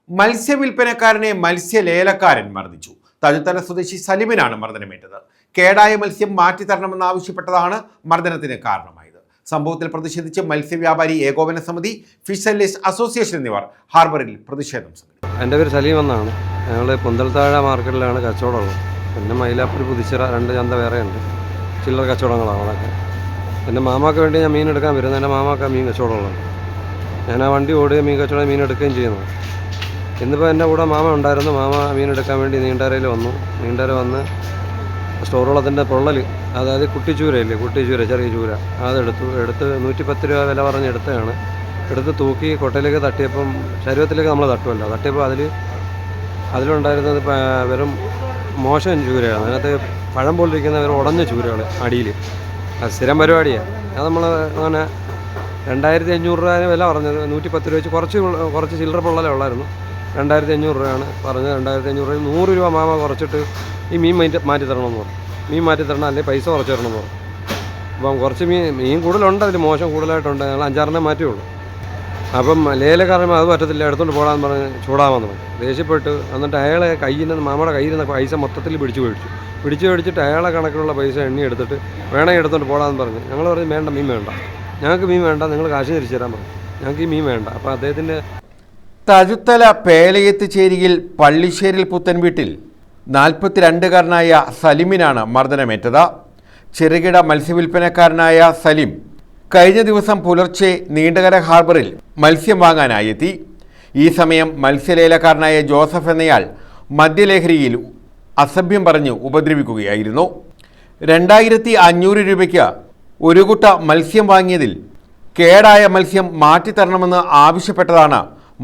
മത്സ്യവിൽപ്പനക്കാരനെ മത്സ്യലേലക്കാരൻ മർദ്ദിച്ചു. തഴുത്തല സ്വദേശി സലിമിനാണ് മർദ്ദനമേറ്റത്. കേടായ മത്സ്യം മാറ്റിത്തരണമെന്നാവശ്യപ്പെട്ടതാണ് മർദ്ദനത്തിന് കാരണമായത്. സംഭവത്തിൽ പ്രതിഷേധിച്ച് മത്സ്യവ്യാപാരി ഏകോപന സമിതി, ഫിഷ് സെല്ലേഴ്സ് അസോസിയേഷൻ എന്നിവർ ഹാർബറിൽ പ്രതിഷേധം സംഘടിപ്പിച്ചു. എൻ്റെ പേര് സലീം എന്നാണ്. ഞങ്ങൾ പുന്തൽത്താഴ മാർക്കറ്റിലാണ് കച്ചവടമുള്ളത്. പിന്നെ മൈലാപ്പൂർ പുതിച്ചിറ 2 ചന്ത വേറെയുണ്ട്. ചില്ലറ കച്ചവടങ്ങളാണ് അതൊക്കെ. എൻ്റെ മാമാക്ക് വേണ്ടി ഞാൻ മീൻ എടുക്കാൻ വരുന്നത്. എൻ്റെ മാമാക്ക് മീൻ കച്ചവടമുള്ളത്. ഞാൻ ആ വണ്ടി ഓടുകയും മീൻ കച്ചവടം മീൻ എടുക്കുകയും ചെയ്യുന്നത്. ഇന്നിപ്പോൾ എൻ്റെ കൂടെ മാമ ഉണ്ടായിരുന്നു. മാമ മീൻ എടുക്കാൻ വേണ്ടി നീണ്ടരയിൽ വന്നു. നീണ്ടര വന്ന് സ്റ്റോറുള്ളതിൻ്റെ പൊള്ളൽ, അതായത് കുട്ടിച്ചൂരയില്ലേ, കുട്ടിച്ചൂര, ചെറിയ ചൂര, എടുത്ത് 110 രൂപ വില പറഞ്ഞ് എടുത്തതാണ്. എടുത്ത് തൂക്കി കൊട്ടയിലേക്ക് തട്ടിയപ്പം ശരീരത്തിലേക്ക് നമ്മൾ തട്ടുമല്ലോ, തട്ടിയപ്പോൾ അതിലുണ്ടായിരുന്നത് വെറും മോശം ചൂരയാണ്. അതിനകത്ത് പഴം പോലിരിക്കുന്ന വെറും ഉടഞ്ഞ ചൂരകൾ അടിയിൽ. അത് സ്ഥിരം പരിപാടിയാണ്. അത് നമ്മൾ അങ്ങനെ 2500 രൂപ വില പറഞ്ഞത്. 110 രൂപ വെച്ച് കുറച്ച് ചില്ലറ പൊള്ളലേ ഉള്ളായിരുന്നു. 2500 രൂപയാണ് പറഞ്ഞത്. 2500 രൂപ 100 രൂപ മാമ കുറച്ചിട്ട് ഈ മീൻ മാറ്റി തരണമെന്ന് പറഞ്ഞു. മീൻ മാറ്റി തരണം, അല്ലെങ്കിൽ പൈസ കുറച്ച് തരണമെന്ന് പറഞ്ഞു. അപ്പം കുറച്ച് മീൻ കൂടുതലുണ്ട്, അതിൽ മോശം കൂടുതലായിട്ടുണ്ട്. ഞങ്ങൾ 5-6 മാറ്റിയുള്ളൂ. അപ്പം ലേലക്കാരൻ അത് പറ്റത്തില്ല, എടുത്തുകൊണ്ട് പോകാമെന്ന് പറഞ്ഞ് ചൂടാമെന്ന് പറഞ്ഞു. ദേഷ്യപ്പെട്ട് എന്നിട്ട് അയാളെ മാമയുടെ കയ്യിൽ നിന്ന് പൈസ മൊത്തത്തിൽ പിടിച്ചിട്ട് അയാളെ കണക്കിലുള്ള പൈസ എണ്ണി എടുത്തിട്ട് വേണമെങ്കിൽ എടുത്തുകൊണ്ട് പോകാമെന്ന് പറഞ്ഞു. ഞങ്ങൾ പറഞ്ഞു വേണ്ട, മീൻ വേണ്ട, ഞങ്ങൾക്ക് മീൻ വേണ്ട, നിങ്ങൾ കാശ് തിരിച്ചു തരാൻ പറഞ്ഞു. ഞങ്ങൾക്ക് ഈ മീൻ വേണ്ട. അപ്പോൾ അദ്ദേഹത്തിൻ്റെ തഴുത്തല പേലയത്ത് ചേരിയിൽ പള്ളിശ്ശേരിൽ പുത്തൻ വീട്ടിൽ 42കാരനായ സലിമിനാണ് മർദ്ദനമേറ്റത്. ചെറുകിട മത്സ്യവിൽപ്പനക്കാരനായ സലിം കഴിഞ്ഞ ദിവസം പുലർച്ചെ നീണ്ടകര ഹാർബറിൽ മത്സ്യം വാങ്ങാനായി എത്തി. ഈ സമയം മത്സ്യലേലക്കാരനായ ജോസഫ് എന്നയാൾ മദ്യലഹരിയിൽ അസഭ്യം പറഞ്ഞ് ഉപദ്രവിക്കുകയായിരുന്നു. 2500 രൂപയ്ക്ക് ഒരു കുട്ട മത്സ്യം വാങ്ങിയതിൽ കേടായ മത്സ്യം മാറ്റിത്തരണമെന്ന് ആവശ്യപ്പെട്ടതാണ്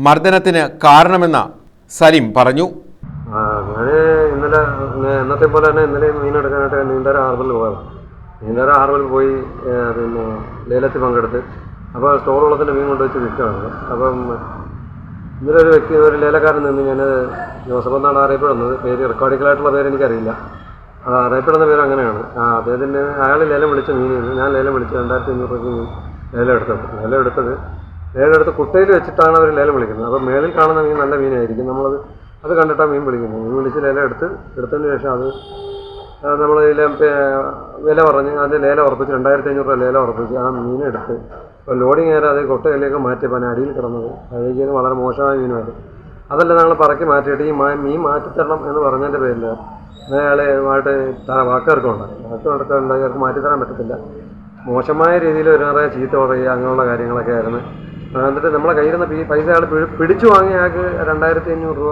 മർദ്ദനത്തിന് കാരണമെന്ന് സലിം പറഞ്ഞു. ഇന്നത്തെ പോലെ തന്നെ ഇന്നലെ മീൻ എടുക്കാനായിട്ട് നീണ്ടര ഹാർബറിൽ പോയത്. നീണ്ടര ഹാർബറിൽ പോയി പിന്നെ ലേലത്തിൽ പങ്കെടുത്ത് അപ്പോൾ സ്റ്റോറുള്ളതിൻ്റെ മീൻ കൊണ്ടുവച്ച് വിൽക്കുകയാണ്. അപ്പം ഇന്നലെ ഒരു വ്യക്തി, ഒരു ലേലക്കാരൻ നിന്ന്, ഞാൻ ജോസഫ് എന്നാണ് അറിയപ്പെടുന്നത്. പേര് റെക്കോർഡിക്കലായിട്ടുള്ള പേര് എനിക്കറിയില്ല. അത് അറിയപ്പെടുന്ന പേര് അങ്ങനെയാണ്. അദ്ദേഹത്തിൻ്റെ അയാൾ ലേലം വിളിച്ച മീനാണ്. ഞാൻ ലേലം വിളിച്ച് 2500 രൂപയ്ക്ക് മീൻ ലേലം എടുത്ത് കുട്ടയിൽ വെച്ചിട്ടാണ് അവർ ലേലം വിളിക്കുന്നത്. അപ്പോൾ മേളിൽ കാണുന്ന മീൻ നല്ല മീനായിരിക്കും. അത് കണ്ടിട്ടാണ് മീൻ വിളിക്കുന്നത്. മീൻ വിളിച്ച് ലേലം എടുത്തതിന് ശേഷം നമ്മൾ വില പറഞ്ഞ് അത് ലേലം ഉറപ്പിച്ച് 2500 രൂപ ലേലം ഉറപ്പിച്ച് ആ മീനെടുത്ത് ഇപ്പോൾ ലോഡിങ് നേരെ അത് കൊട്ടയിലേക്ക് മാറ്റിയപ്പോൾ അടിയിൽ കിടന്നത് കഴിക്കുന്നത് വളരെ മോശമായ മീനുമായിരുന്നു. അതല്ല, ഞങ്ങൾ പറക്കി മാറ്റിയിട്ട് ഈ മീൻ മാറ്റിത്തരണം എന്ന് പറഞ്ഞതിൻ്റെ പേരിൽ അയാളുമായിട്ട് വാക്കേർക്കുണ്ടായി. വാക്കേർക്കുണ്ടായി. അവർക്ക് മാറ്റിത്തരാൻ പറ്റത്തില്ല. മോശമായ രീതിയിൽ ഒരു നിറയെ ചീത്ത പറയുക, അങ്ങനെയുള്ള കാര്യങ്ങളൊക്കെ ആയിരുന്നു. എന്നിട്ട് നമ്മളെ കയ്യിൽ നിന്ന് പൈസ അയാൾ പിടിച്ചു വാങ്ങി അയാൾക്ക് 2500 രൂപ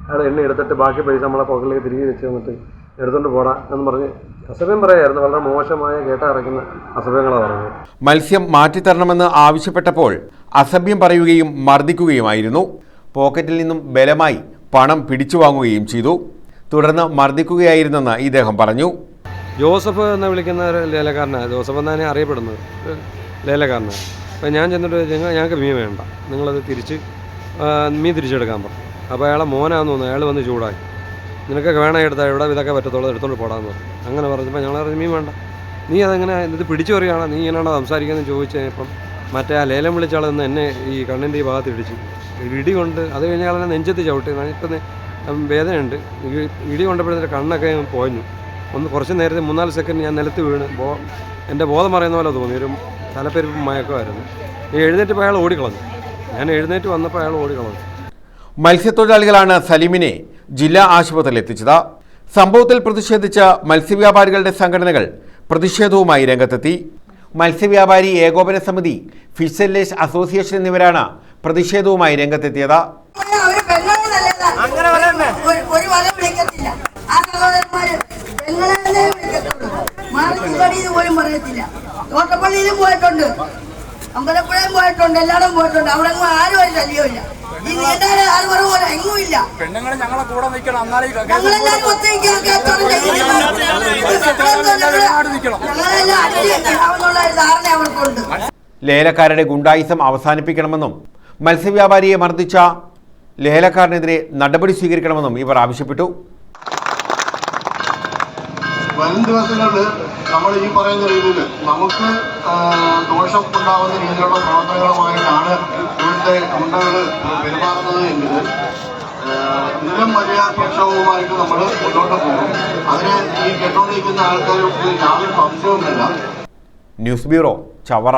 അയാൾ എണ്ണി എടുത്തിട്ട് ബാക്കി പൈസ നമ്മളെ പോക്കറ്റിലേക്ക് തിരികെ വെച്ച് വന്നിട്ട് എടുത്തുകൊണ്ട് പോടാ എന്ന് പറഞ്ഞ് അസഭ്യം പറയായിരുന്നു. വളരെ മോശമായ കേട്ടറിക്കുന്ന അസഭ്യങ്ങളാണ് പറഞ്ഞത്. മത്സ്യം മാറ്റിത്തരണമെന്ന് ആവശ്യപ്പെട്ടപ്പോൾ അസഭ്യം പറയുകയും മർദ്ദിക്കുകയുമായിരുന്നു. പോക്കറ്റിൽ നിന്നും ബലമായി പണം പിടിച്ചു വാങ്ങുകയും ചെയ്തു. തുടർന്ന് മർദ്ദിക്കുകയായിരുന്നെന്ന് ഇദ്ദേഹം പറഞ്ഞു. ജോസഫ് എന്ന് വിളിക്കുന്ന ഒരു ലേലക്കാരനാണ്. ജോസഫ് എന്നാണ് അറിയപ്പെടുന്നത്, ലേലക്കാരനാണ്. അപ്പോൾ ഞാൻ ചെന്നിട്ട് ഞങ്ങൾക്ക് മീൻ വേണ്ട, നിങ്ങളത് മീൻ തിരിച്ചെടുക്കാൻ പറഞ്ഞു. അപ്പോൾ അയാളെ മോനാന്ന് തോന്നുന്നു. അയാൾ വന്ന് ചൂടായി, നിനക്കൊക്കെ വേണം എടുത്താൽ ഇവിടെ ഇതൊക്കെ പറ്റത്തുള്ളൂ, എടുത്തോണ്ട് പോടാന്ന് പറഞ്ഞു. അങ്ങനെ പറഞ്ഞപ്പോൾ ഞങ്ങൾ പറഞ്ഞു മീൻ വേണ്ട, നീ അതെങ്ങനെ ഇത് പിടിച്ചു പറയുകയാണോ, നീ ഇങ്ങനെയാണോ സംസാരിക്കുന്നത് ചോദിച്ചു കഴിഞ്ഞപ്പം മറ്റേ ആ ലേലം വിളിച്ച ആളെന്ന് എന്നെ ഈ കണ്ണിൻ്റെ ഈ ഭാഗത്ത് ഇടി കൊണ്ട്, അത് കഴിഞ്ഞാൽ എന്നെ നെഞ്ചത്ത് ചവിട്ടി. ഇപ്പം വേദനയുണ്ട്. ഇടി കൊണ്ടപ്പോഴത്തെ കണ്ണൊക്കെ പോഞ്ഞു. കുറച്ച് നേരത്തെ 3-4 സെക്കൻഡ് ഞാൻ നിലത്ത് വീണ് എൻ്റെ ബോധം പറയുന്ന പോലെ തോന്നി. ഒരു തലപ്പെരുപ്പ് മയക്കമായിരുന്നു. എഴുന്നേറ്റപ്പോൾ അയാൾ ഓടിക്കളഞ്ഞു. ഞാൻ എഴുന്നേറ്റ് വന്നപ്പോൾ അയാൾ ഓടിക്കളഞ്ഞു. മത്സ്യത്തൊഴിലാളികളാണ് സലീമിനെ ജില്ലാ ആശുപത്രിയിൽ എത്തിച്ചത്. സംഭവത്തിൽ പ്രതിഷേധിച്ച മത്സ്യവ്യാപാരികളുടെ സംഘടനകൾ പ്രതിഷേധവുമായി രംഗത്തെത്തി. മത്സ്യവ്യാപാരി ഏകോപന സമിതി, ഫിഷ് സെല്ലേഴ്സ് അസോസിയേഷൻ എന്നിവരാണ് പ്രതിഷേധവുമായി രംഗത്തെത്തിയത്. തോട്ടപ്പള്ളിയിലും പോയിട്ടുണ്ട്, അമ്പലപ്പുഴയും പോയിട്ടുണ്ട്, എല്ലായിടും പോയിട്ടുണ്ട്. അവിടെ ആരും ഒരു ശല്യമില്ല. ഈ നീണ്ടാര ആരും പോലെ എങ്ങുമില്ല. ഞങ്ങളെല്ലാരും ഞങ്ങളെല്ലാം ധാരണ അവർക്കുണ്ട്. ലേലക്കാരുടെ ഗുണ്ടായിസം അവസാനിപ്പിക്കണമെന്നും മത്സ്യവ്യാപാരിയെ മർദ്ദിച്ച ലേലക്കാരനെതിരെ നടപടി സ്വീകരിക്കണമെന്നും ഇവർ ആവശ്യപ്പെട്ടു. വരും ദിവസങ്ങളിൽ നമ്മൾ ഈ പറയുന്ന രീതിയിൽ നമുക്ക് ദോഷം ഉണ്ടാകുന്ന രീതിയിലുള്ള പ്രവർത്തനങ്ങളുമായിട്ടാണ് ഇവിടുത്തെ ഗുണ്ടകൾ പെരുമാറുന്നത് എങ്കിൽ നിലം മര്യാദക്ഷവുമായിട്ട് നമ്മൾ മുന്നോട്ട് പോകും. അതിന് ഈ കെട്ടോണ്ടിരിക്കുന്ന ആൾക്കാർക്ക് യാതൊരു സംശയവുമില്ല. News bureau, Chavara.